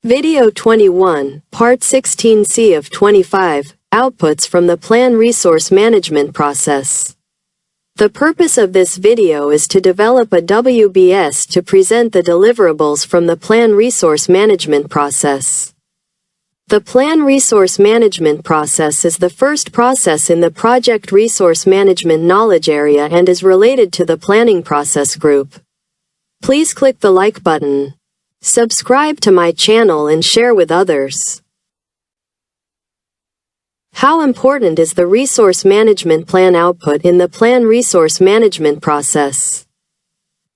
Video 21, Part 16C of 25, Outputs from the Plan Resource Management Process. The purpose of this video is to develop a WBS to present the deliverables from the Plan Resource Management Process. The Plan Resource Management Process is the first process in the Project Resource Management knowledge area and is related to the Planning Process group. Please click the like button. Subscribe to my channel and share with others. How important is the Resource Management Plan output in the Plan Resource Management Process?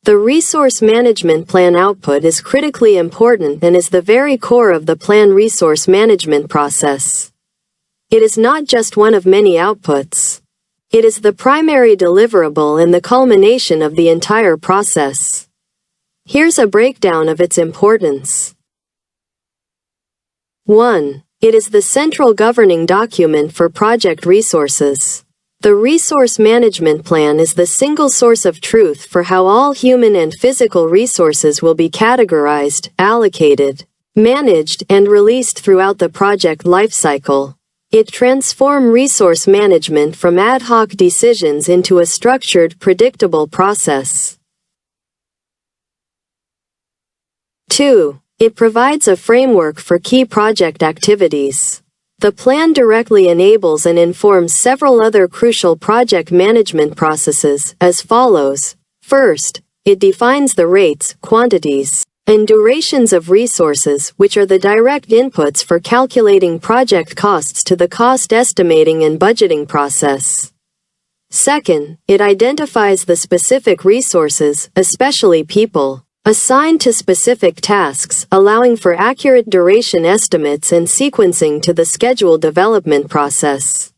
The Resource Management Plan output is critically important and is the very core of the Plan Resource Management Process. It is not just one of many outputs. It is the primary deliverable and the culmination of the entire process. Here's a breakdown of its importance. 1. It is the central governing document for project resources. The Resource Management Plan is the single source of truth for how all human and physical resources will be categorized, allocated, managed, and released throughout the project lifecycle. It transforms resource management from ad hoc decisions into a structured, predictable process. 2. It provides a framework for key project activities. The plan directly enables and informs several other crucial project management processes, as follows. First, it defines the rates, quantities, and durations of resources, which are the direct inputs for calculating project costs to the cost estimating and budgeting process. Second, it identifies the specific resources, especially people, assigned to specific tasks, allowing for accurate duration estimates and sequencing to the schedule development process.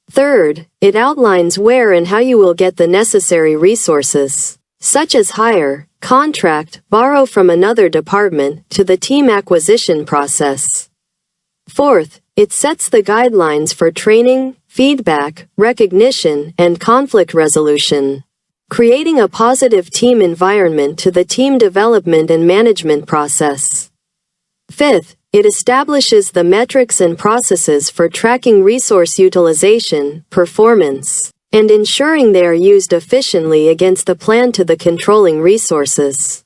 Third, it outlines where and how you will get the necessary resources, such as hire, contract, borrow from another department, to the team acquisition process. Fourth, it sets the guidelines for training, feedback, recognition, and conflict resolution, creating a positive team environment to the team development and management process. Fifth, it establishes the metrics and processes for tracking resource utilization, performance, and ensuring they are used efficiently against the plan to the controlling resources.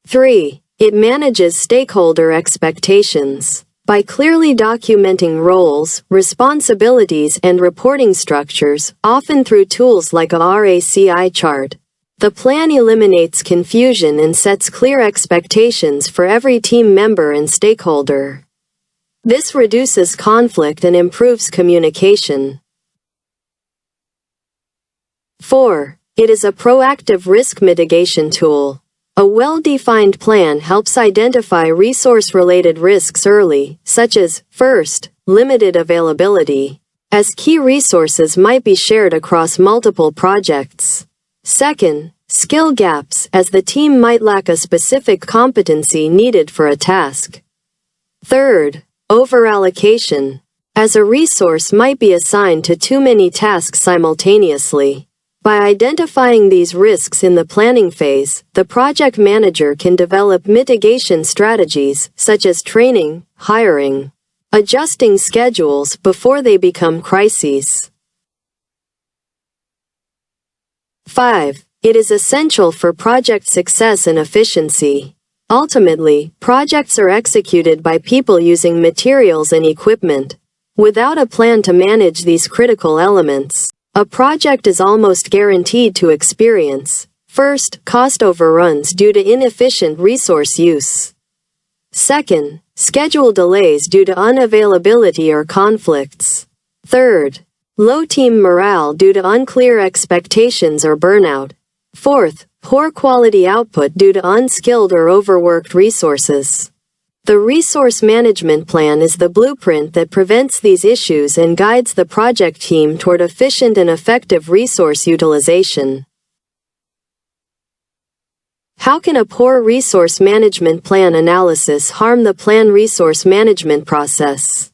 3. It manages stakeholder expectations. By clearly documenting roles, responsibilities, and reporting structures, often through tools like a RACI chart, the plan eliminates confusion and sets clear expectations for every team member and stakeholder. This reduces conflict and improves communication. 4. It is a proactive risk mitigation tool. A well-defined plan helps identify resource-related risks early, such as, first, limited availability, as key resources might be shared across multiple projects. Second, skill gaps, as the team might lack a specific competency needed for a task. Third, overallocation, as a resource might be assigned to too many tasks simultaneously. By identifying these risks in the planning phase, the project manager can develop mitigation strategies, such as training, hiring, adjusting schedules before they become crises. 5. It is essential for project success and efficiency. Ultimately, projects are executed by people using materials and equipment. Without a plan to manage these critical elements, a project is almost guaranteed to experience, first, cost overruns due to inefficient resource use. Second, schedule delays due to unavailability or conflicts. Third, low team morale due to unclear expectations or burnout. Fourth, poor quality output due to unskilled or overworked resources. The Resource Management Plan is the blueprint that prevents these issues and guides the project team toward efficient and effective resource utilization. How can a poor resource management plan analysis harm the plan resource management process?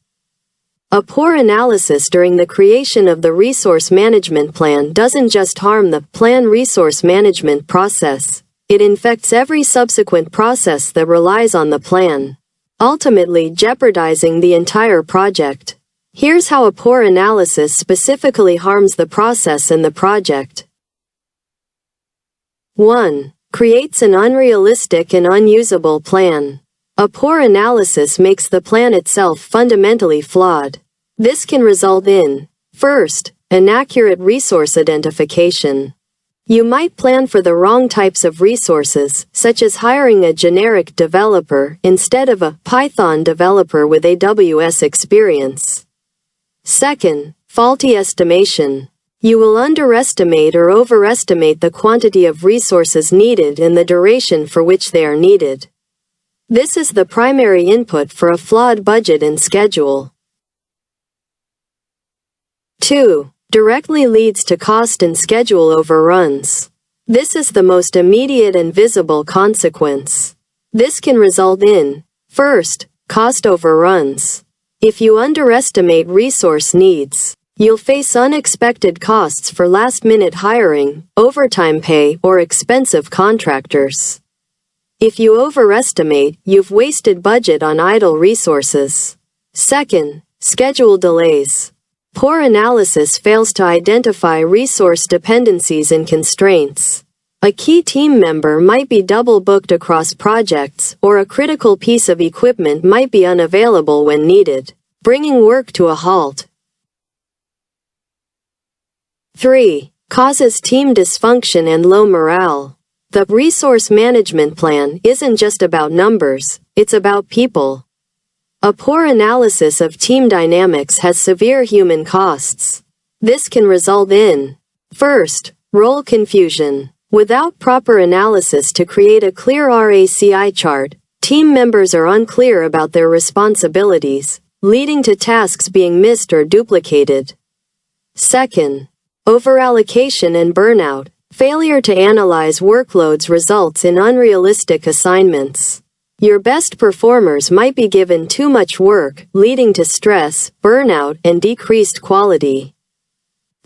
A poor analysis during the creation of the resource management plan doesn't just harm the plan resource management process, It infects every subsequent process that relies on the plan, ultimately jeopardizing the entire project. Here's how a poor analysis specifically harms the process and the project. 1. Creates an unrealistic and unusable plan. A poor analysis makes the plan itself fundamentally flawed. This can result in, first, inaccurate resource identification. You might plan for the wrong types of resources, such as hiring a generic developer instead of a Python developer with AWS experience. Second, faulty estimation. You will underestimate or overestimate the quantity of resources needed and the duration for which they are needed. This is the primary input for a flawed budget and schedule. 2. Directly leads to cost and schedule overruns. This is the most immediate and visible consequence. This can result in, first, cost overruns. If you underestimate resource needs, you'll face unexpected costs for last-minute hiring, overtime pay, or expensive contractors. If you overestimate, you've wasted budget on idle resources. Second, schedule delays. Poor analysis fails to identify resource dependencies and constraints. A key team member might be double-booked across projects, or a critical piece of equipment might be unavailable when needed, bringing work to a halt. 3. Causes team dysfunction and low morale. The resource management plan isn't just about numbers, it's about people. A poor analysis of team dynamics has severe human costs. This can result in, first, role confusion. Without proper analysis to create a clear RACI chart, team members are unclear about their responsibilities, leading to tasks being missed or duplicated. Second, overallocation and burnout. Failure to analyze workloads results in unrealistic assignments. Your best performers might be given too much work, leading to stress, burnout, and decreased quality.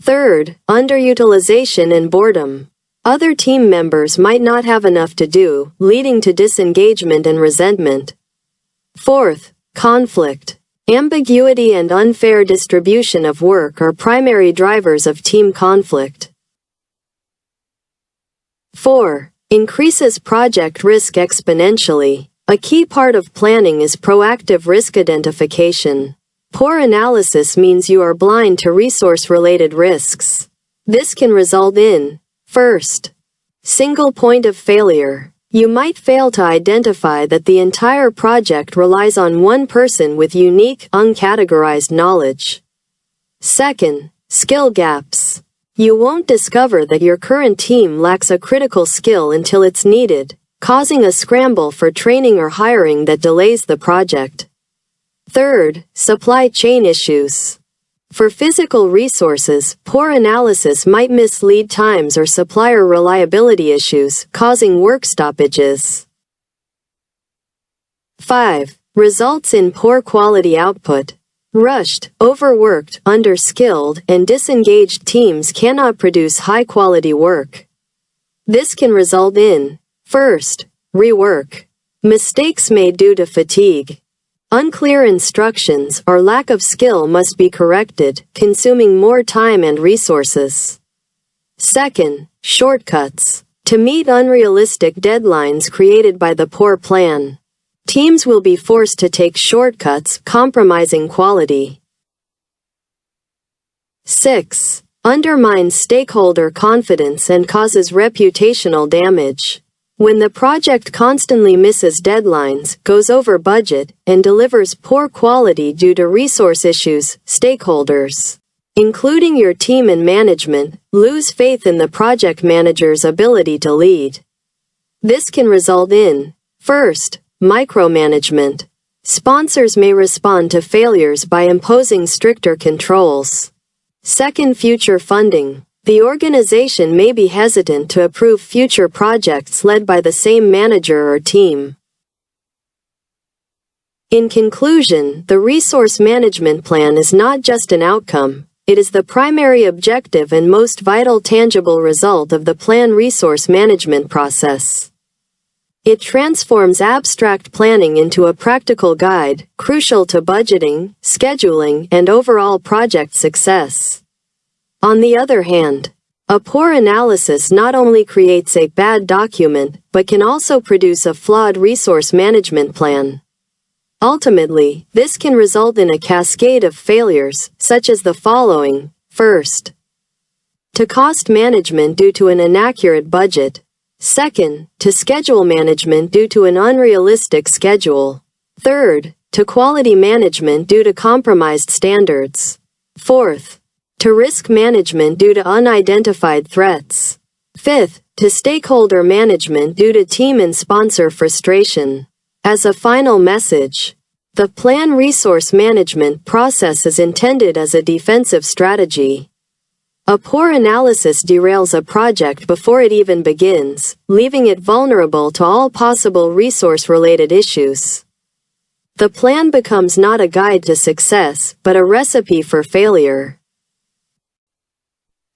Third, underutilization and boredom. Other team members might not have enough to do, leading to disengagement and resentment. Fourth, conflict. Ambiguity and unfair distribution of work are primary drivers of team conflict. 4. Increases project risk exponentially. A key part of planning is proactive risk identification. Poor analysis means you are blind to resource-related risks. This can result in, first, single point of failure. You might fail to identify that the entire project relies on one person with unique, uncategorized knowledge. Second, skill gaps. You won't discover that your current team lacks a critical skill until it's needed, causing a scramble for training or hiring that delays the project. Third, supply chain issues. For physical resources, poor analysis might miss lead times or supplier reliability issues, causing work stoppages. 5. Results in poor quality output. Rushed, overworked, underskilled, and disengaged teams cannot produce high-quality work. This can result in, first, rework. Mistakes made due to fatigue. Unclear instructions or lack of skill must be corrected, consuming more time and resources. Second, shortcuts. To meet unrealistic deadlines created by the poor plan, teams will be forced to take shortcuts, compromising quality. 6. Undermines stakeholder confidence and causes reputational damage. When the project constantly misses deadlines, goes over budget, and delivers poor quality due to resource issues, stakeholders, including your team and management, lose faith in the project manager's ability to lead. This can result in, first, micromanagement. Sponsors may respond to failures by imposing stricter controls. Second, future funding. The organization may be hesitant to approve future projects led by the same manager or team. In conclusion, the resource management plan is not just an outcome, it is the primary objective and most vital tangible result of the plan resource management process. It transforms abstract planning into a practical guide, crucial to budgeting, scheduling, and overall project success. On the other hand, a poor analysis not only creates a bad document, but can also produce a flawed resource management plan. Ultimately, this can result in a cascade of failures, such as the following. First, to cost management due to an inaccurate budget. Second, to schedule management due to an unrealistic schedule. Third, to quality management due to compromised standards. Fourth, to risk management due to unidentified threats. Fifth, to stakeholder management due to team and sponsor frustration. As a final message, the plan resource management process is intended as a defensive strategy. A poor analysis derails a project before it even begins, leaving it vulnerable to all possible resource-related issues. The plan becomes not a guide to success, but a recipe for failure.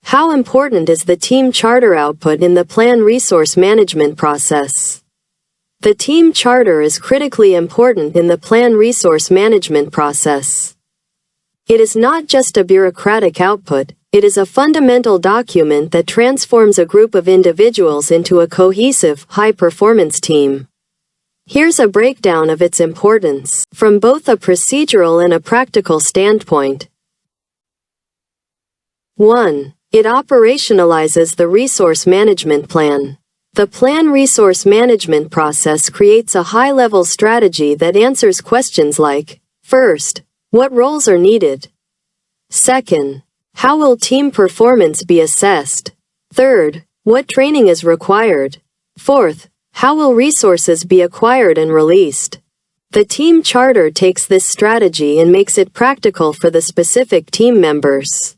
How important is the team charter output in the plan resource management process? The team charter is critically important in the plan resource management process. It is not just a bureaucratic output, it is a fundamental document that transforms a group of individuals into a cohesive, high-performance team. Here's a breakdown of its importance, from both a procedural and a practical standpoint. 1. It operationalizes the resource management plan. The plan resource management process creates a high-level strategy that answers questions like, first, what roles are needed? Second, how will team performance be assessed? Third, what training is required? Fourth, how will resources be acquired and released? The team charter takes this strategy and makes it practical for the specific team members.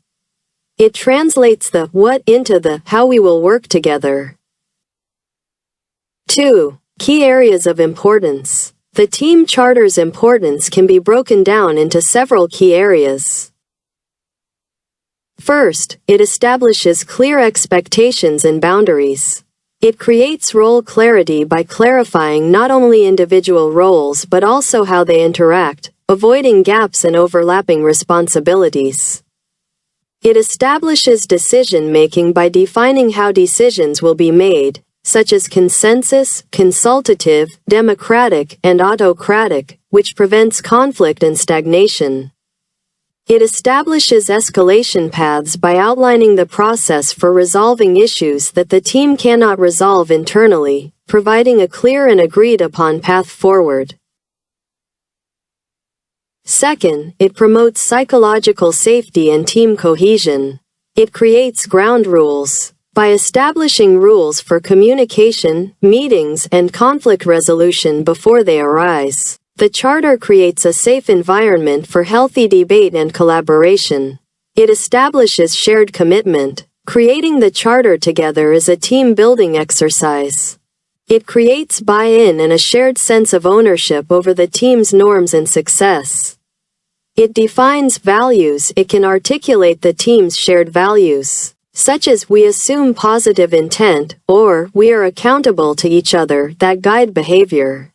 It translates the what into the how we will work together. 2. Key areas of importance. The team charter's importance can be broken down into several key areas. First, it establishes clear expectations and boundaries. It creates role clarity by clarifying not only individual roles but also how they interact, avoiding gaps and overlapping responsibilities. It establishes decision-making by defining how decisions will be made, such as consensus, consultative, democratic, and autocratic, which prevents conflict and stagnation. It establishes escalation paths by outlining the process for resolving issues that the team cannot resolve internally, providing a clear and agreed-upon path forward. Second, it promotes psychological safety and team cohesion. It creates ground rules. By establishing rules for communication, meetings, and conflict resolution before they arise, the charter creates a safe environment for healthy debate and collaboration. It establishes shared commitment. Creating the charter together is a team-building exercise. It creates buy-in and a shared sense of ownership over the team's norms and success. It defines values. It can articulate the team's shared values, such as we assume positive intent, or we are accountable to each other, that guide behavior.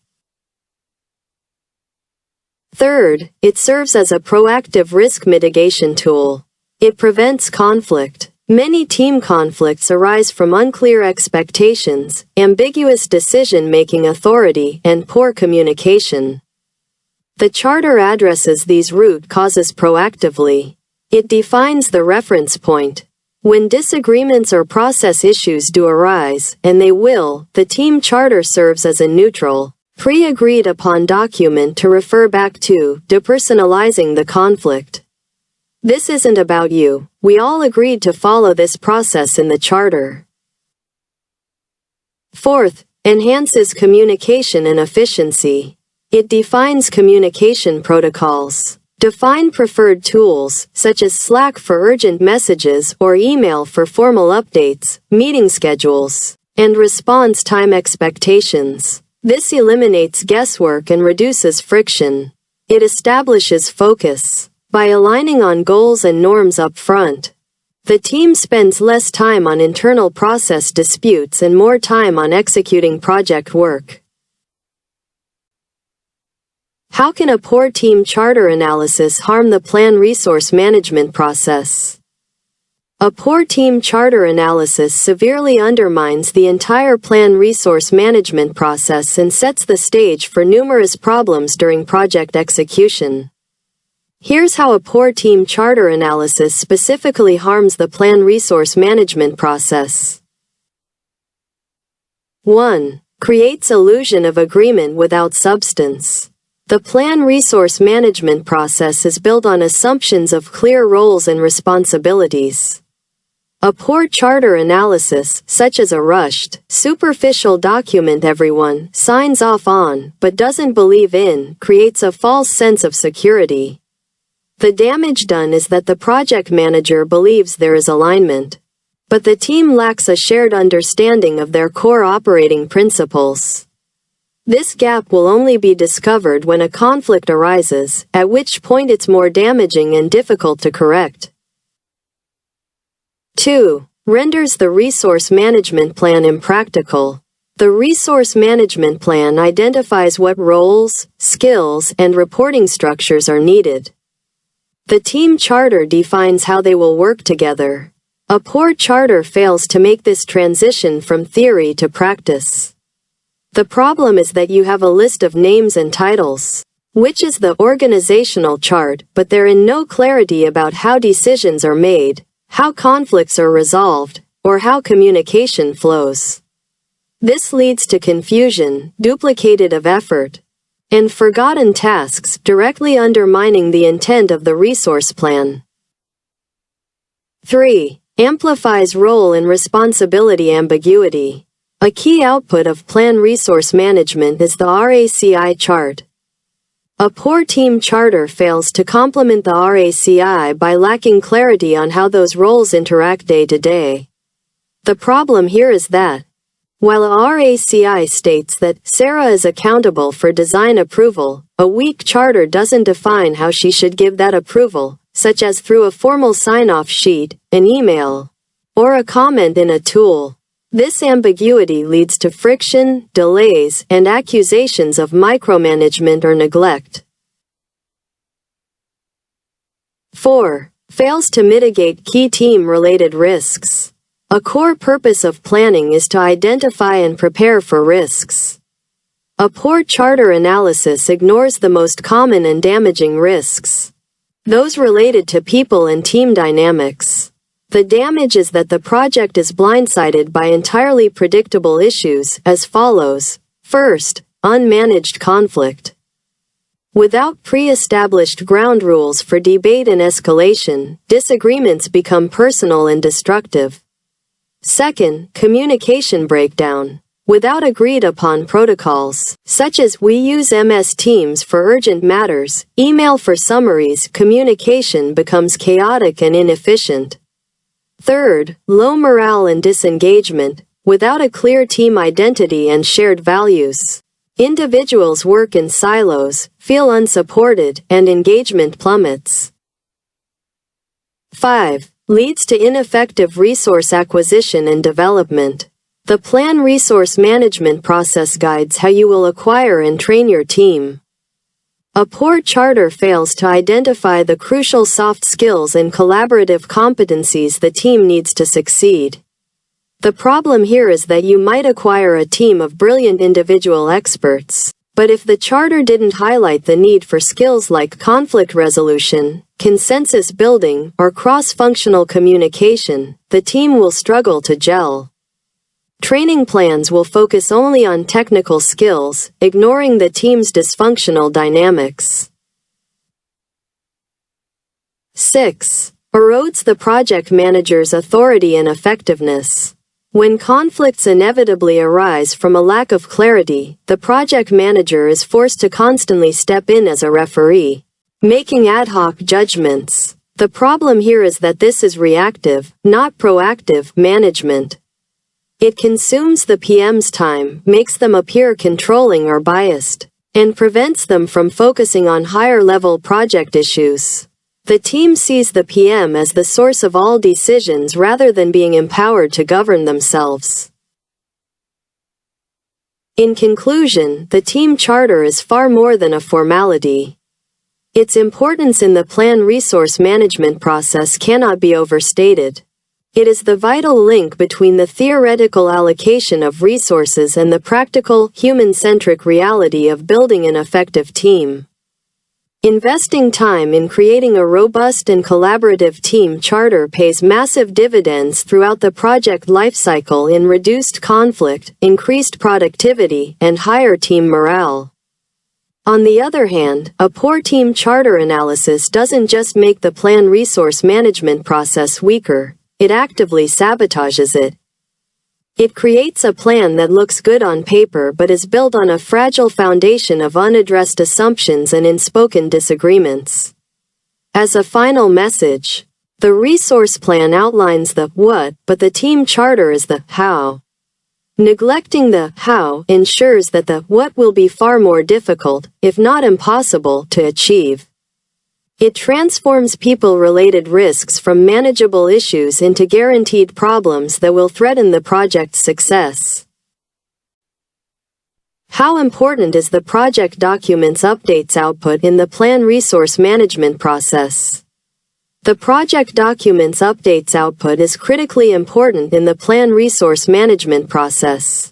Third, it serves as a proactive risk mitigation tool. It prevents conflict. Many team conflicts arise from unclear expectations, ambiguous decision-making authority, and poor communication. The charter addresses these root causes proactively. It defines the reference point. When disagreements or process issues do arise, and they will, the team charter serves as a neutral, pre-agreed upon document to refer back to, depersonalizing the conflict. This isn't about you. We all agreed to follow this process in the charter. Fourth, enhances communication and efficiency. It defines communication protocols. Define preferred tools, such as Slack for urgent messages or email for formal updates, meeting schedules, and response time expectations. This eliminates guesswork and reduces friction. It establishes focus. By aligning on goals and norms up front, the team spends less time on internal process disputes and more time on executing project work. How can a poor team charter analysis harm the plan resource management process? A poor team charter analysis severely undermines the entire plan resource management process and sets the stage for numerous problems during project execution. Here's how a poor team charter analysis specifically harms the plan resource management process. 1. Creates illusion of agreement without substance. The plan resource management process is built on assumptions of clear roles and responsibilities. A poor charter analysis, such as a rushed, superficial document everyone signs off on but doesn't believe in, creates a false sense of security. The damage done is that the project manager believes there is alignment, but the team lacks a shared understanding of their core operating principles. This gap will only be discovered when a conflict arises, at which point it's more damaging and difficult to correct. 2. Renders the resource management plan impractical. The resource management plan identifies what roles, skills, and reporting structures are needed. The team charter defines how they will work together. A poor charter fails to make this transition from theory to practice. The problem is that you have a list of names and titles, which is the organizational chart, but they're in no clarity about how decisions are made, how conflicts are resolved, or how communication flows. This leads to confusion, duplicated of effort, and forgotten tasks, directly undermining the intent of the resource plan. 3. Amplifies role and responsibility ambiguity. A key output of plan resource management is the RACI chart. A poor team charter fails to complement the RACI by lacking clarity on how those roles interact day to day. The problem here is that, while a RACI states that Sarah is accountable for design approval, a weak charter doesn't define how she should give that approval, such as through a formal sign-off sheet, an email, or a comment in a tool. This ambiguity leads to friction, delays, and accusations of micromanagement or neglect. 4. Fails to mitigate key team-related risks. A core purpose of planning is to identify and prepare for risks. A poor charter analysis ignores the most common and damaging risks, those related to people and team dynamics. The damage is that the project is blindsided by entirely predictable issues, as follows. First, unmanaged conflict. Without pre-established ground rules for debate and escalation, disagreements become personal and destructive. Second, communication breakdown. Without agreed-upon protocols, such as we use MS Teams for urgent matters, email for summaries, communication becomes chaotic and inefficient. Third, low morale and disengagement. Without a clear team identity and shared values, individuals work in silos, feel unsupported, and engagement plummets. 5. Leads to ineffective resource acquisition and development. The plan resource management process guides how you will acquire and train your team. A poor charter fails to identify the crucial soft skills and collaborative competencies the team needs to succeed. The problem here is that you might acquire a team of brilliant individual experts, but if the charter didn't highlight the need for skills like conflict resolution, consensus building, or cross-functional communication, the team will struggle to gel. Training plans will focus only on technical skills, ignoring the team's dysfunctional dynamics. 6. Erodes the project manager's authority and effectiveness. When conflicts inevitably arise from a lack of clarity, the project manager is forced to constantly step in as a referee, making ad hoc judgments. The problem here is that this is reactive, not proactive, management. It consumes the PM's time, makes them appear controlling or biased, and prevents them from focusing on higher-level project issues. The team sees the PM as the source of all decisions rather than being empowered to govern themselves. In conclusion, the team charter is far more than a formality. Its importance in the plan resource management process cannot be overstated. It is the vital link between the theoretical allocation of resources and the practical, human-centric reality of building an effective team. Investing time in creating a robust and collaborative team charter pays massive dividends throughout the project lifecycle in reduced conflict, increased productivity, and higher team morale. On the other hand, a poor team charter analysis doesn't just make the plan resource management process weaker, it actively sabotages it. It creates a plan that looks good on paper but is built on a fragile foundation of unaddressed assumptions and unspoken disagreements. As a final message, the resource plan outlines the what, but the team charter is the how. Neglecting the how ensures that the what will be far more difficult, if not impossible, to achieve. It transforms people-related risks from manageable issues into guaranteed problems that will threaten the project's success. How important is the project documents updates output in the plan resource management process? The project documents updates output is critically important in the plan resource management process.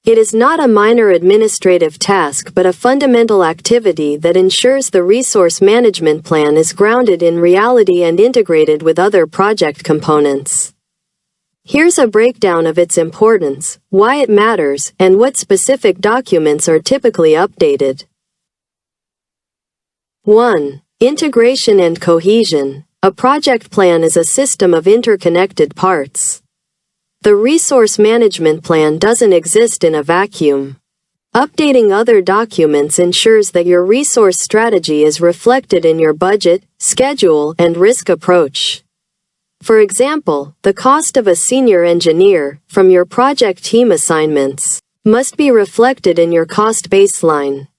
It is not a minor administrative task but a fundamental activity that ensures the resource management plan is grounded in reality and integrated with other project components. Here's a breakdown of its importance, why it matters, and what specific documents are typically updated. 1. Integration and cohesion. A project plan is a system of interconnected parts. The resource management plan doesn't exist in a vacuum. Updating other documents ensures that your resource strategy is reflected in your budget, schedule, and risk approach. For example, the cost of a senior engineer, from your project team assignments, must be reflected in your cost baseline.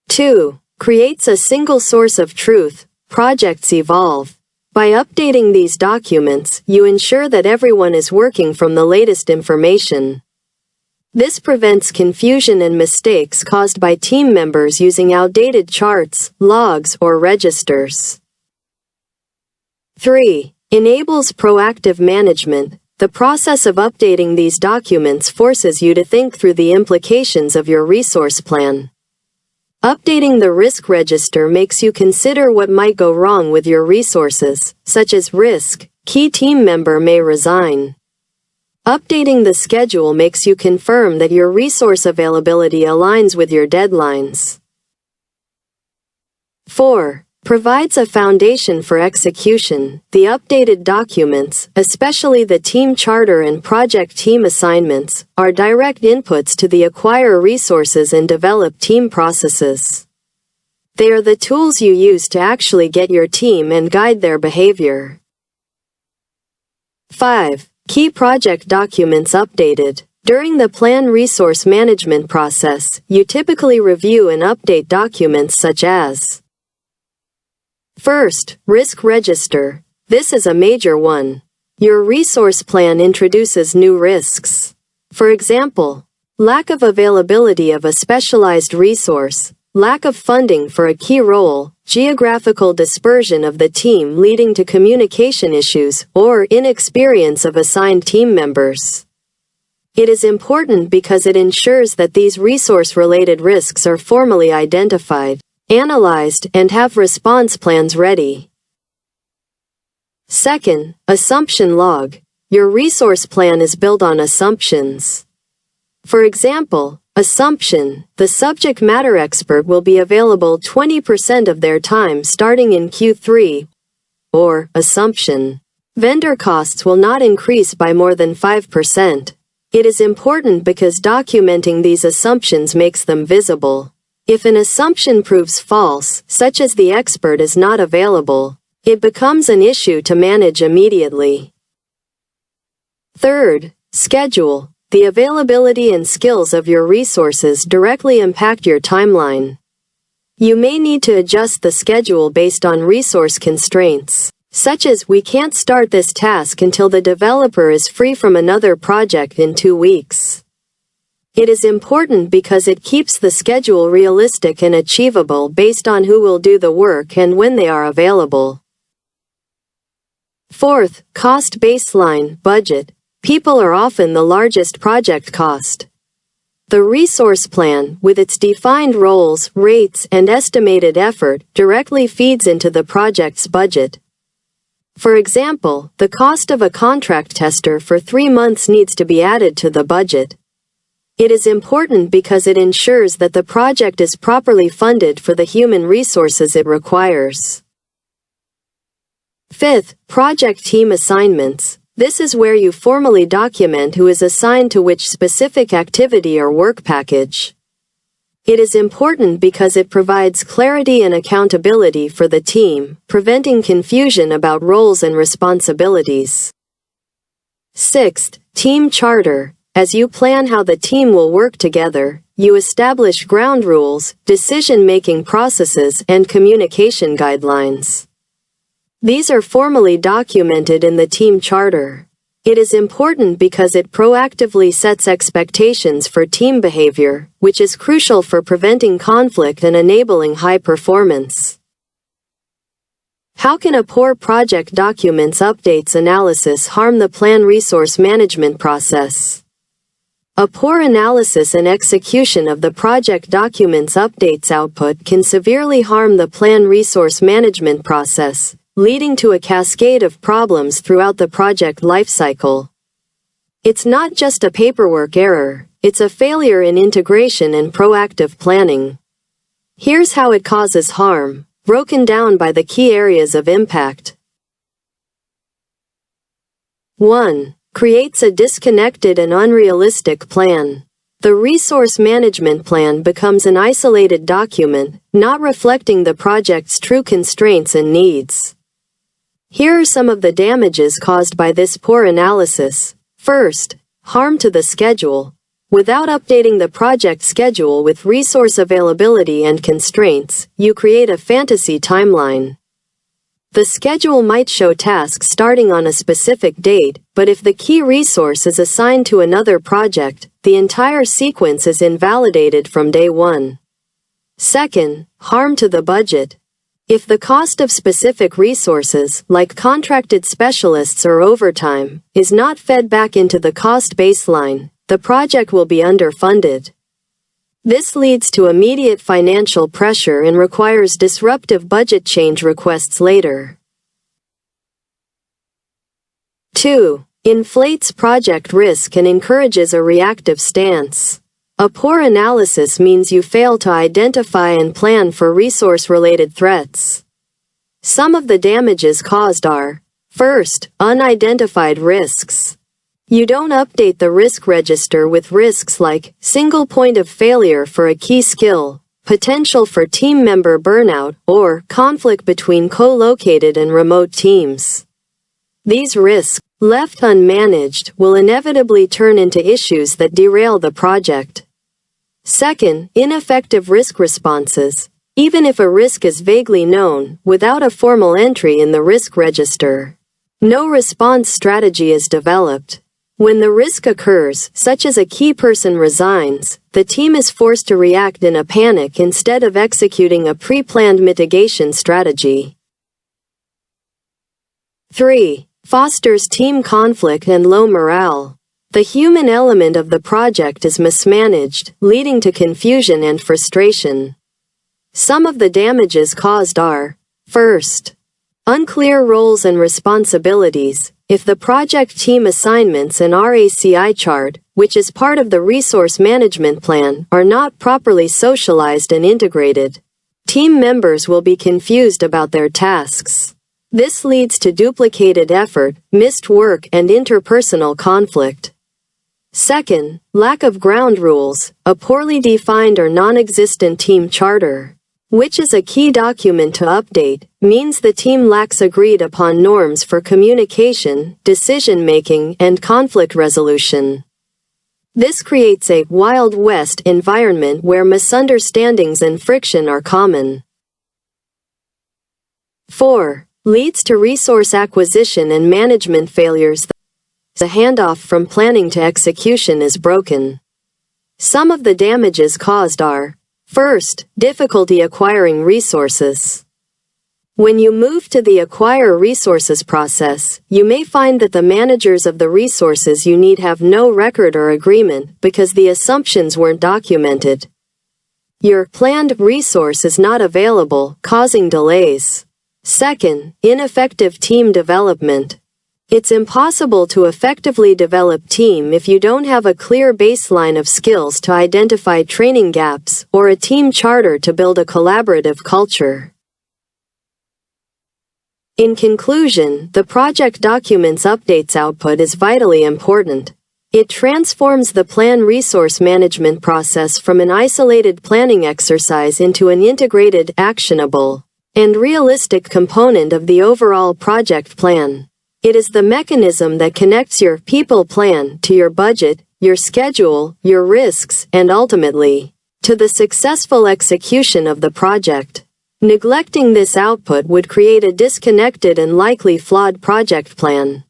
2. Creates a single source of truth. Projects evolve. By updating these documents, you ensure that everyone is working from the latest information. This prevents confusion and mistakes caused by team members using outdated charts, logs, or registers. 3. Enables proactive management. The process of updating these documents forces you to think through the implications of your resource plan. Updating the risk register makes you consider what might go wrong with your resources, such as risk, key team member may resign. Updating the schedule makes you confirm that your resource availability aligns with your deadlines. 4. Provides a foundation for execution. The updated documents, especially the team charter and project team assignments, are direct inputs to the acquire resources and develop team processes. They are the tools you use to actually get your team and guide their behavior. 5. Key project documents updated. During the plan resource management process, you typically review and update documents such as: First, risk register. This is a major one. Your resource plan introduces new risks. For example, lack of availability of a specialized resource, lack of funding for a key role, geographical dispersion of the team leading to communication issues, or inexperience of assigned team members. It is important because it ensures that these resource-related risks are formally identified, analyzed, and have response plans ready. Second, assumption log. Your resource plan is built on assumptions. For example, assumption: the subject matter expert will be available 20% of their time starting in Q3. Or, assumption: vendor costs will not increase by more than 5%. It is important because documenting these assumptions makes them visible. If an assumption proves false, such as the expert is not available, it becomes an issue to manage immediately. Third, schedule. The availability and skills of your resources directly impact your timeline. You may need to adjust the schedule based on resource constraints, such as, we can't start this task until the developer is free from another project in 2 weeks. It is important because it keeps the schedule realistic and achievable based on who will do the work and when they are available. Fourth, cost baseline, budget. People are often the largest project cost. The resource plan, with its defined roles, rates, and estimated effort, directly feeds into the project's budget. For example, the cost of a contract tester for 3 months needs to be added to the budget. It is important because it ensures that the project is properly funded for the human resources it requires. Fifth, project team assignments. This is where you formally document who is assigned to which specific activity or work package. It is important because it provides clarity and accountability for the team, preventing confusion about roles and responsibilities. Sixth, team charter. As you plan how the team will work together, you establish ground rules, decision-making processes, and communication guidelines. These are formally documented in the team charter. It is important because it proactively sets expectations for team behavior, which is crucial for preventing conflict and enabling high performance. How can a poor project documents updates analysis harm the plan resource management process? A poor analysis and execution of the project documents updates output can severely harm the plan resource management process, leading to a cascade of problems throughout the project lifecycle. It's not just a paperwork error, it's a failure in integration and proactive planning. Here's how it causes harm, broken down by the key areas of impact. 1. Creates a disconnected and unrealistic plan. The resource management plan becomes an isolated document, not reflecting the project's true constraints and needs. Here are some of the damages caused by this poor analysis. First, harm to the schedule. Without updating the project schedule with resource availability and constraints, you create a fantasy timeline. The schedule might show tasks starting on a specific date, but if the key resource is assigned to another project, the entire sequence is invalidated from day one. Second, harm to the budget. If the cost of specific resources, like contracted specialists or overtime, is not fed back into the cost baseline, the project will be underfunded. This leads to immediate financial pressure and requires disruptive budget change requests later. 2. Inflates project risk and encourages a reactive stance. A poor analysis means you fail to identify and plan for resource-related threats. Some of the damages caused are: first, unidentified risks. You don't update the risk register with risks like single point of failure for a key skill, potential for team member burnout, or conflict between co-located and remote teams. These risks, left unmanaged, will inevitably turn into issues that derail the project. Second, ineffective risk responses. Even if a risk is vaguely known, without a formal entry in the risk register, no response strategy is developed. When the risk occurs, such as a key person resigns, the team is forced to react in a panic instead of executing a pre-planned mitigation strategy. 3. Fosters team conflict and low morale. The human element of the project is mismanaged, leading to confusion and frustration. Some of the damages caused are: first, unclear roles and responsibilities. If the project team assignments and RACI chart, which is part of the resource management plan, are not properly socialized and integrated, team members will be confused about their tasks. This leads to duplicated effort, missed work, and interpersonal conflict. Second, lack of ground rules. A poorly defined or non-existent team charter, which is a key document to update, means the team lacks agreed upon norms for communication, decision-making, and conflict resolution. This creates a Wild West environment where misunderstandings and friction are common. 4. Leads to resource acquisition and management failures. The handoff from planning to execution is broken. Some of the damages caused are: first, difficulty acquiring resources. When you move to the acquire resources process, you may find that the managers of the resources you need have no record or agreement because the assumptions weren't documented. Your planned resource is not available, causing delays. Second, ineffective team development. It's impossible to effectively develop team if you don't have a clear baseline of skills to identify training gaps, or a team charter to build a collaborative culture. In conclusion, the project documents updates output is vitally important. It transforms the plan resource management process from an isolated planning exercise into an integrated, actionable, and realistic component of the overall project plan. It is the mechanism that connects your people plan to your budget, your schedule, your risks, and ultimately, to the successful execution of the project. Neglecting this output would create a disconnected and likely flawed project plan.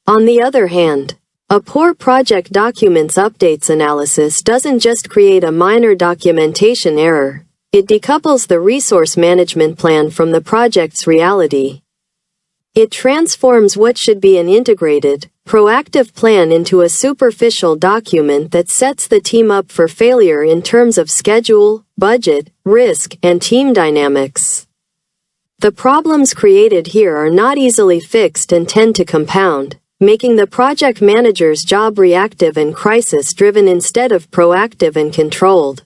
On the other hand, a poor project documents updates analysis doesn't just create a minor documentation error, it decouples the resource management plan from the project's reality. It transforms what should be an integrated, proactive plan into a superficial document that sets the team up for failure in terms of schedule, budget, risk, and team dynamics. The problems created here are not easily fixed and tend to compound, making the project manager's job reactive and crisis-driven instead of proactive and controlled.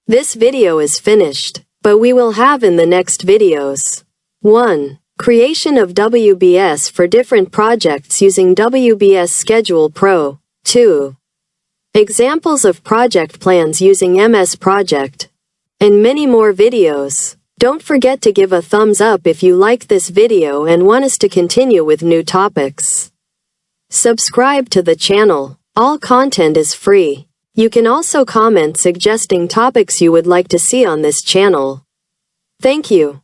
This video is finished, but we will have in the next videos. 1. Creation of WBS for different projects using WBS Schedule Pro. 2. Examples of project plans using MS Project. And many more videos. Don't forget to give a thumbs up if you like this video and want us to continue with new topics. Subscribe to the channel. All content is free. You can also comment suggesting topics you would like to see on this channel. Thank you.